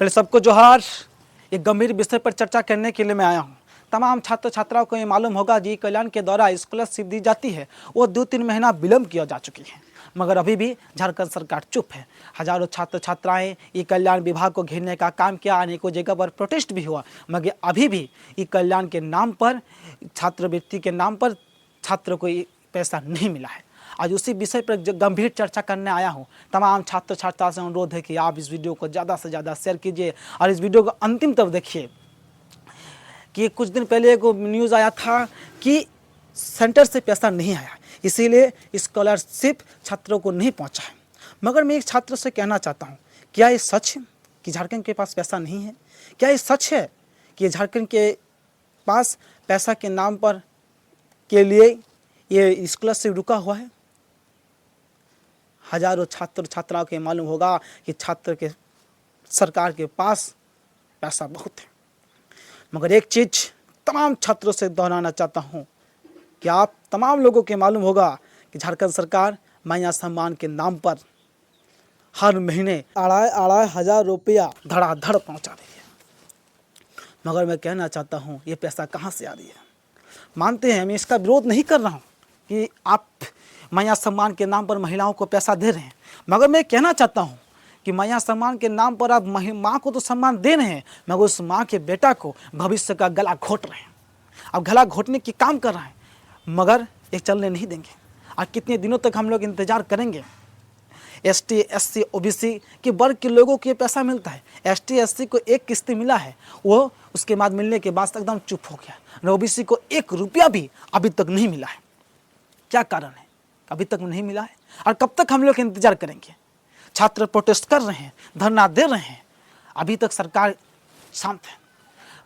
पहले सबको जोहार। एक गंभीर विषय पर चर्चा करने के लिए मैं आया हूँ। तमाम छात्र छात्राओं को ये मालूम होगा जी कल्याण के द्वारा स्कॉलरशिप दी जाती है वो 2-3 महीना विलम्ब किया जा चुकी है, मगर अभी भी झारखंड सरकार चुप है। हजारों छात्र छात्राएं ई कल्याण विभाग को घेरने का काम किया, अनेकों जगह पर प्रोटेस्ट भी हुआ, मगर अभी भी ई कल्याण के नाम पर, छात्रवृत्ति के नाम पर छात्र को पैसा नहीं मिला है। आज उसी विषय पर गंभीर चर्चा करने आया हूँ। तमाम छात्र छात्रा से अनुरोध है कि आप इस वीडियो को ज़्यादा से ज़्यादा शेयर कीजिए और इस वीडियो को अंतिम तक देखिए। कि कुछ दिन पहले एक न्यूज़ आया था कि सेंटर से पैसा नहीं आया, इसीलिए स्कॉलरशिप छात्रों को नहीं पहुंचा है। मगर मैं एक छात्र से कहना चाहता हूं, क्या ये सच है कि झारखंड के पास पैसा नहीं है? क्या ये सच है कि झारखंड के पास पैसा के नाम पर के लिए ये स्कॉलरशिप रुका हुआ है? हजारों छात्र छात्राओं को मालूम होगा कि छात्र के सरकार के पास पैसा बहुत है, मगर एक चीज़ तमाम छात्रों से दोहराना चाहता हूँ कि आप तमाम लोगों के मालूम होगा कि झारखंड सरकार माया सम्मान के नाम पर हर महीने 2,500 रुपया धड़ाधड़ पहुँचा रही है। मगर मैं कहना चाहता हूँ ये पैसा कहाँ से आ रही है? मानते हैं, मैं इसका विरोध नहीं कर रहा हूँ कि आप माया सम्मान के नाम पर महिलाओं को पैसा दे रहे हैं, मगर मैं कहना चाहता हूँ कि माया सम्मान के नाम पर आप माँ को तो सम्मान दे रहे हैं, मगर उस माँ के बेटा को भविष्य का गला घोट रहे हैं। अब गला घोटने की काम कर रहे हैं, मगर ये चलने नहीं देंगे। और कितने दिनों तक हम लोग इंतजार करेंगे? ST SC OBC के वर्ग के लोगों को ये पैसा मिलता है। ST SC को एक किस्त मिला है, वो उसके बाद मिलने के बाद एकदम चुप हो गया। OBC को 1 रुपया भी अभी तक नहीं मिला है। क्या कारण है अभी तक नहीं मिला है? और कब तक हम लोग इंतजार करेंगे? छात्र प्रोटेस्ट कर रहे हैं, धरना दे रहे हैं, अभी तक सरकार शांत है।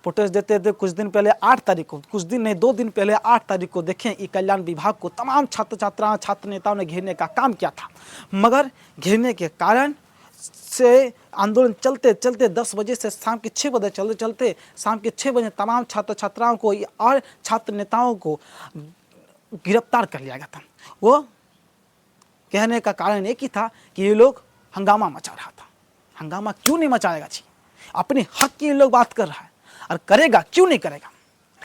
प्रोटेस्ट देते थे कुछ दिन पहले 8 तारीख को, कुछ दिन नहीं 2 दिन पहले 8 तारीख को देखें ई कल्याण विभाग को तमाम छात्र छात्राओं छात्र नेताओं ने घेरने का काम किया था, मगर घेरने के कारण से आंदोलन चलते चलते 10 बजे से शाम के 6 बजे चलते चलते शाम के 6 बजे तमाम छात्र छात्राओं को और छात्र नेताओं को गिरफ्तार कर लिया गया था। वो कहने का कारण एक ही था कि ये लोग हंगामा मचा रहा था। हंगामा क्यों नहीं मचाएगा जी? अपने हक की लोग बात कर रहा है, और करेगा क्यों नहीं करेगा?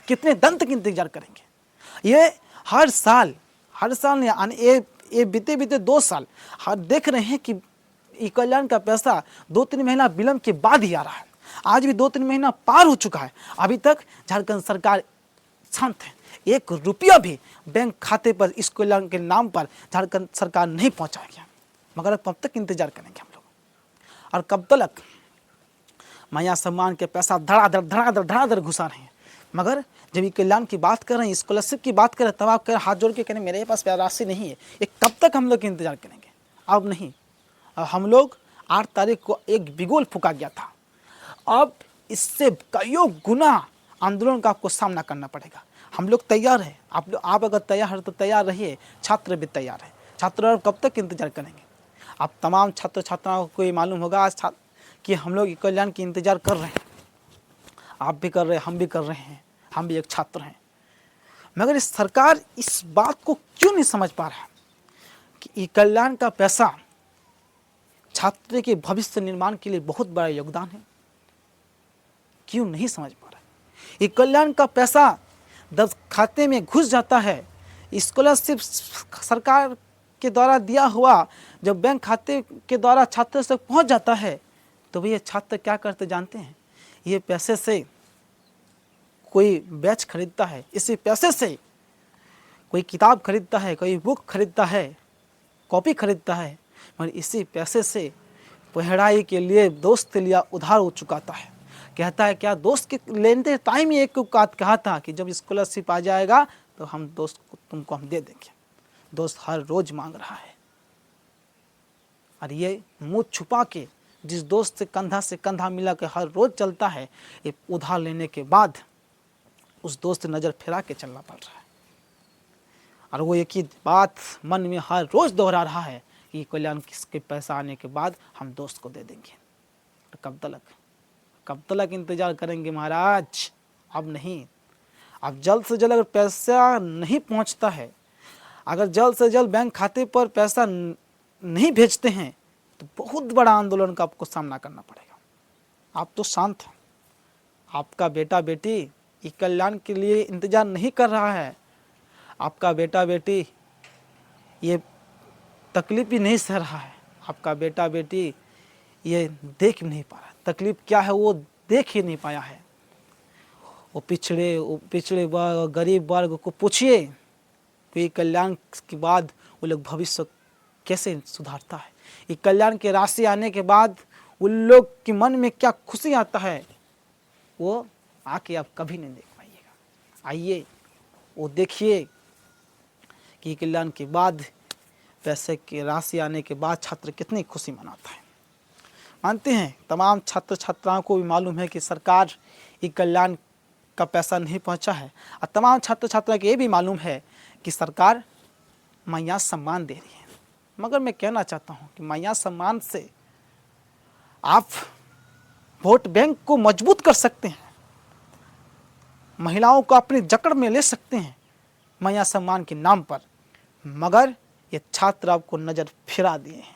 कितने दंत तक इंतजार करेंगे? ये हर साल ये बीते 2 साल हर देख रहे हैं कि ई कल्याण का पैसा 2-3 महीना विलम्ब के बाद ही आ रहा है। आज भी 2-3 महीना पार हो चुका है, अभी तक झारखंड सरकार शांत है। 1 रुपया भी बैंक खाते पर इस कल्याण के नाम पर झारखंड सरकार नहीं पहुंचाएगी। मगर कब तक इंतजार करेंगे हम लोग? और कब तक माया सम्मान के पैसा धड़ाधड़ घुसा रहे हैं? मगर जब ये कल्याण की बात कर रहे हैं, स्कॉलरशिप की बात करें, तब आप कह हाथ जोड़ के करें मेरे पास राशि नहीं है। ये कब तक हम लोग इंतजार करेंगे? अब नहीं। अब हम लोग 8 तारीख को एक बिगुल फूका गया था, अब इससे कईयों गुना आंदोलन का आपको सामना करना पड़ेगा। हम लोग तैयार हैं। आप अगर तैयार हैं तो तैयार रहिए, छात्र भी तैयार है। छात्र कब तक इंतजार करेंगे? आप तमाम छात्र छात्राओं को ये मालूम होगा आज कि हम लोग कल्याण की इंतजार कर रहे हैं। आप भी कर रहे हैं, हम भी कर रहे हैं, हम भी एक छात्र हैं। मगर इस सरकार इस बात को क्यों नहीं समझ पा रहा कि कल्याण का पैसा छात्र के भविष्य निर्माण के लिए बहुत बड़ा योगदान है? क्यों नहीं समझ पा रहा? ये कल्याण का पैसा 10 खाते में घुस जाता है। स्कॉलरशिप सरकार के द्वारा दिया हुआ जब बैंक खाते के द्वारा छात्र तक पहुंच जाता है, तो भैया छात्र क्या करते जानते हैं? ये पैसे से कोई बैच खरीदता है, इसी पैसे से कोई किताब खरीदता है, कोई बुक खरीदता है, कॉपी खरीदता है, मगर इसी पैसे से पढ़ाई के लिए दोस्त के लिए उधार हो चुकाता है। कहता है क्या दोस्त के लेते टाइम ही एक बात कहा था कि जब स्कॉलरशिप आ जाएगा तो हम दोस्त को तुमको हम दे देंगे। दोस्त हर रोज मांग रहा है, और ये मुंह छुपा के जिस दोस्त से कंधा मिला के हर रोज चलता है, ये उधार लेने के बाद उस दोस्त नज़र फिरा के चलना पड़ रहा है। और वो एक ही बात मन में हर रोज दोहरा रहा है कि कल्याण के पैसा आने के बाद हम दोस्त को दे देंगे। कब तक इंतजार करेंगे महाराज? अब नहीं। अब जल्द से जल्द अगर पैसा नहीं पहुंचता है, अगर जल्द से जल्द बैंक खाते पर पैसा नहीं भेजते हैं, तो बहुत बड़ा आंदोलन का आपको सामना करना पड़ेगा। आप तो शांत हैं। आपका बेटा बेटी ये कल्याण के लिए इंतजार नहीं कर रहा है। आपका बेटा बेटी ये तकलीफ ही नहीं सह रहा है। आपका बेटा बेटी ये देख नहीं पा रहा, तकलीफ क्या है वो देख ही नहीं पाया है। वो पिछड़े वर्ग, गरीब वर्ग को पूछिए तो ये कल्याण के बाद वो लोग भविष्य कैसे सुधारता है। ये कल्याण की राशि आने के बाद उन लोग के मन में क्या खुशी आता है वो आके आप कभी नहीं देख पाइएगा। आइए वो देखिए कि कल्याण के बाद, पैसे की राशि आने के बाद छात्र कितनी खुशी मनाता है। मानते हैं तमाम छात्र छात्राओं को भी मालूम है कि सरकार ये कल्याण का पैसा नहीं पहुंचा है, और तमाम छात्र छात्रा को ये भी मालूम है कि सरकार मैया सम्मान दे रही है। मगर मैं कहना चाहता हूं कि मैया सम्मान से आप वोट बैंक को मजबूत कर सकते हैं, महिलाओं को अपनी जकड़ में ले सकते हैं मैया सम्मान के नाम पर, मगर ये छात्र आपको नज़र फिरा दिए हैं।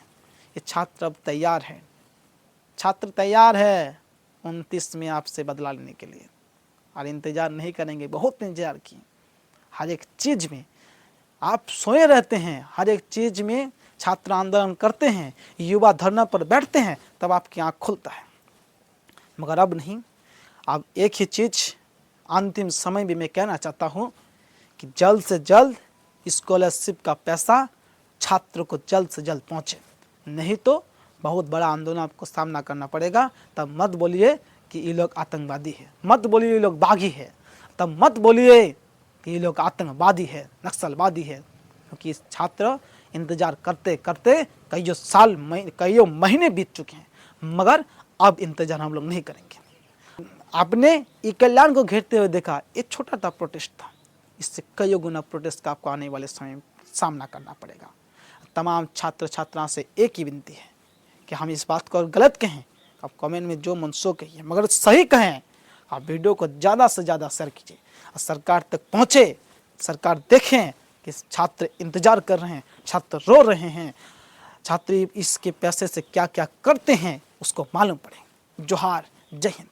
ये छात्र अब तैयार है, छात्र तैयार है 29 में आपसे बदला लेने के लिए, और इंतज़ार नहीं करेंगे। बहुत इंतज़ार किए, हर एक चीज़ में आप सोए रहते हैं, हर एक चीज़ में छात्र आंदोलन करते हैं, युवा धरना पर बैठते हैं, तब आपकी आँख खुलता है। मगर अब नहीं। अब एक ही चीज़ अंतिम समय भी मैं कहना चाहता हूँ कि जल्द से जल्द स्कॉलरशिप का पैसा छात्र को जल्द से जल्द पहुँचे, नहीं तो बहुत बड़ा आंदोलन आपको सामना करना पड़ेगा। तब मत बोलिए कि ये लोग आतंकवादी है, मत बोलिए ये लोग बागी है, तब मत बोलिए कि ये लोग आतंकवादी है, नक्सलवादी है, क्योंकि छात्र इंतज़ार करते करते कईयों महीने बीत चुके हैं, मगर अब इंतज़ार हम लोग नहीं करेंगे। आपने ये कल्याण को घेरते हुए देखा, ये छोटा सा प्रोटेस्ट था, इससे कईयों गुना प्रोटेस्ट का आपको आने वाले समय सामना करना पड़ेगा। तमाम छात्र छात्राओं से एक ही विनती है कि हम इस बात को अगर गलत कहें आप कमेंट में जो मन सो कहिए, मगर सही कहें आप वीडियो को ज़्यादा से ज़्यादा शेयर कीजिए और सरकार तक पहुँचे। सरकार देखें कि छात्र इंतज़ार कर रहे हैं, छात्र रो रहे हैं, छात्र इसके पैसे से क्या क्या करते हैं उसको मालूम पड़े। जोहार, जय हिंद।